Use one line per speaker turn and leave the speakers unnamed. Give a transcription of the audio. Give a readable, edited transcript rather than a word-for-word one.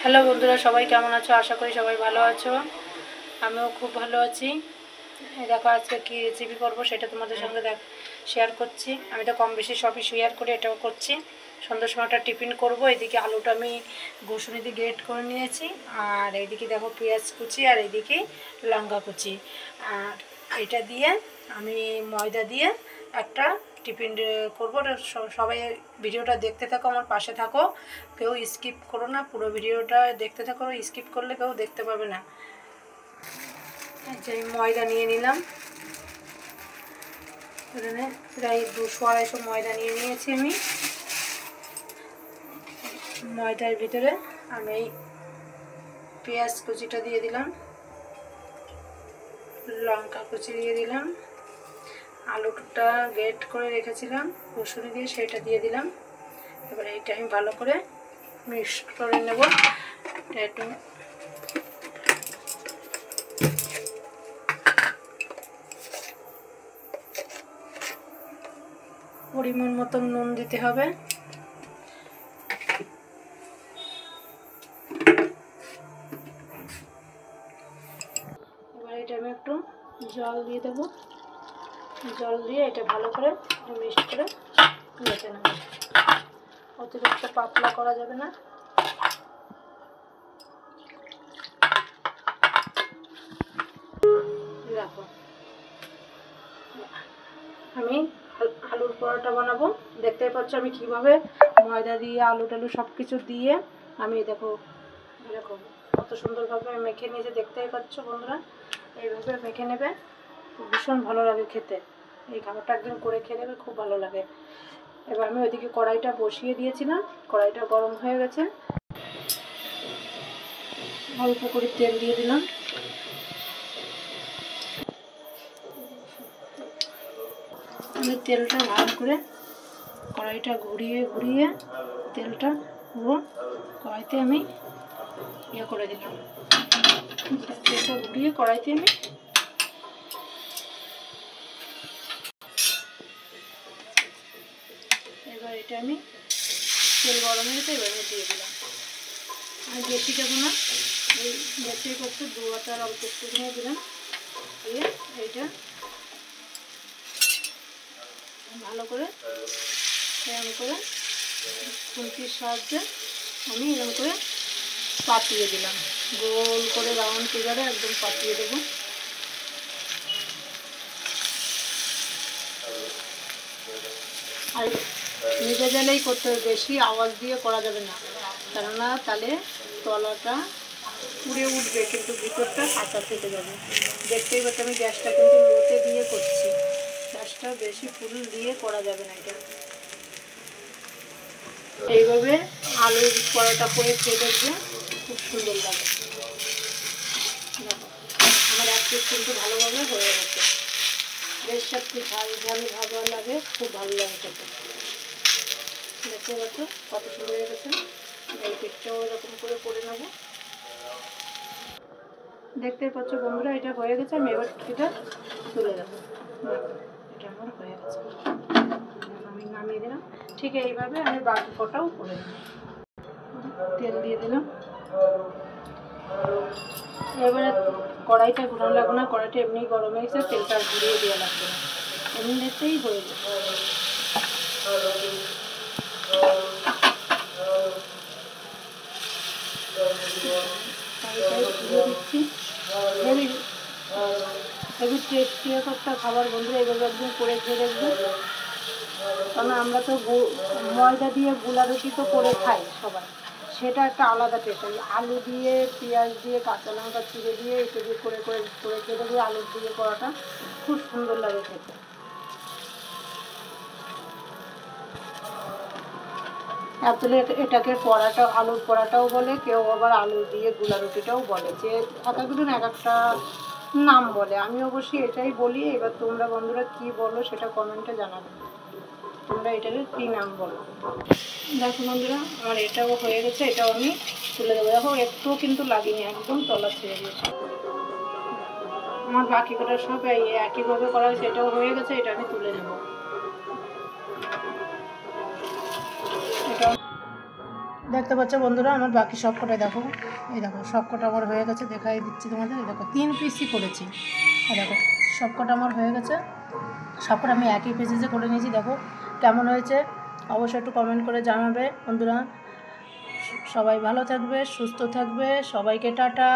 Hello বন্ধুরা, সবাই কেমন আছো? আশা করি সবাই ভালো আছো। আমিও খুব ভালো আছি। দেখো আজকে কী রেসিপি করবো সেটা তোমাদের সঙ্গে শেয়ার করছি। আমি তো কম বেশি সবই শেয়ার করে এটাও করছি। সন্ধ্যার সময় একটা টিফিন করব। এদিকে আলুটা আমি ঘুষুনি দিয়ে গ্রেট করে নিয়েছি, আর এইদিকে দেখো পেঁয়াজ কুচি, আর এইদিকে লঙ্কা কুচি। আর এটা দিয়ে আমি ময়দা দিয়ে একটা টিফিন করবো। সবাই ভিডিওটা দেখতে থাকো, আমার পাশে থাকো, কেউ স্কিপ করো না, পুরো ভিডিওটা দেখতে থাকো। স্কিপ করলে কেউ দেখতে পাবে না। আচ্ছা, ময়দা নিয়ে নিলাম, এখানে প্রায় 200-250 ময়দা নিয়ে নিয়েছি আমি। ময়দার ভিতরে আমি পেঁয়াজ কুচিটা দিয়ে দিলাম, লঙ্কা কুচি দিয়ে দিলাম, আলুটা গ্রেট করে রেখেছিলাম রসুন দিয়ে, সেটা দিয়ে দিলাম। এবার এইটা আমি ভালো করে মিক্স করে নেব। একটু পরিমাণ মতন নুন দিতে হবে। এবার এটা আমি একটু জল দিয়ে দেবো। জল দিয়ে এটা ভালো করে মিক্স করে মেখে নেব। অতিরিক্ত পাতলা করা যাবে না। দেখো আমি আলুর পরোটা বানাবো। দেখতেই পাচ্ছ আমি কিভাবে ময়দা দিয়ে আলু টালু সব কিছু দিয়ে আমি দেখো এরকম কত সুন্দরভাবে মেখে নিয়েছি। দেখতেই পাচ্ছ বন্ধুরা, এইভাবে মেখে নেবে, ভীষণ ভালো লাগে খেতে। এই খাবারটা একদিন করে খেয়ে নেবে, খুব ভালো লাগে। এবার আমি ওইদিকে কড়াইটা বসিয়ে দিয়েছিলাম, কড়াইটা গরম হয়ে গেছে। অল্প করে তেল দিয়ে দিলাম। আমি তেলটা ভালো করে কড়াইটা ঘুরিয়ে ঘুরিয়ে তেলটা পুরো কড়াইতে আমি করে দিলাম। তেলটা ঘুরিয়ে কড়াইতে আমি এবার এটা আমি তেল গরম হয়েছে, এবার দিয়ে দিলাম। আমি বেশি দেবো না, এই বেশি করতে 2 হাতার অল্প একটু নিয়ে দিলাম। দিয়ে এইটা ভালো করে এরকম করে খুন্তির সাহায্যে আমি এরকম করে পাতিয়ে দিলাম। গোল করে রাউন্ড ফিগারে একদম পাতিয়ে দেবো। আর নিজে জেলেই করতে হবে, বেশি আওয়াজ দিয়ে করা যাবে না, কেননা তাহলে তলাটা পুড়ে উঠবে কিন্তু ভিতরটা কাঁচা থেকে যাবে। দেখতেই পাচ্ছি আমি গ্যাসটা কিন্তু লোতে দিয়ে করছি, গ্যাসটা বেশি ফুল দিয়ে করা যাবে না। এটা এইভাবে আলুর পরোটা করে খেয়ে দেখবে, খুব সুন্দর লাগে। আমার এক পিস কিন্তু ভালোভাবে হয়ে গেছে। বেশ একটু ঝাল ঝাল ভালো লাগে, খুব ভালো লাগে খেতে। দেখতে পাচ্ছ কত সুন্দর হয়ে গেছে। এই পিঠটাও এরকম করে নেব। দেখতে পাচ্ছ বন্ধুরা, এটা হয়ে গেছে। আমি এবার এটা তুলে দেবো। এটা আমার হয়ে গেছে, আমি নামিয়ে দিলাম। ঠিক এইভাবে আমি বাকি কটাও করে দিলাম। তেল দিয়ে দিলাম। এবারে কড়াইটা ঘোরানো লাগবে না, কড়াইটা এমনি গরম হয়ে গেছে, তেলটা আর ঘুরিয়ে দেওয়া লাগবে না, এমনিতেই হয়ে যাবে। দিচ্ছি হেভি টেস্টি একটা খাবার বন্ধুরা, এইভাবে একদিন করে খেয়ে দেখবে। কারণ আমরা তো ময়দা দিয়ে গুলা রুটি তো করে খাই সবাই, সেটা একটা আলাদা টেস্ট। আলু দিয়ে পেঁয়াজ দিয়ে কাঁচা লঙ্কা চিড়ে দিয়ে এটা দিয়ে করে খেয়ে দেখবে। আলু দিয়ে করাটা খুব সুন্দর লাগে খেতে। আসলে এটাকে পরাটা, আলুর পরাটাও বলে, কেউ আবার আলু দিয়ে গুলা রুটিটাও বলে, যে এক একজন এক একটা নাম বলে। আমি অবশ্যই এটাই বলি। এবার তোমরা বন্ধুরা কি বলো সেটা কমেন্টে জানাবে, তোমরা এটাকে কী নাম বলো। দেখো বন্ধুরা, আমার এটাও হয়ে গেছে, এটাও আমি তুলে দেবো। দেখো একটুও কিন্তু লাগেনি, একদম তলা ছেড়ে দিয়েছে। আমার বাকি কটা সব একইভাবে করা হয়েছে, এটাও হয়ে গেছে, এটা আমি তুলে নেব। এটা দেখতে পাচ্ছ বন্ধুরা, আমার বাকি সবকটা দেখো, এই দেখো সবকটা আমার হয়ে গেছে, দেখাই দিচ্ছি তোমাদের। এই দেখো 3 পিসই করেছি, এই দেখো সবকটা আমার হয়ে গেছে, সবকটা আমি একই পিসে করে নিয়েছি। দেখো কেমন হয়েছে অবশ্যই একটু কমেন্ট করে জানাবে বন্ধুরা। সবাই ভালো থাকবে, সুস্থ থাকবে, সবাইকে টাটা।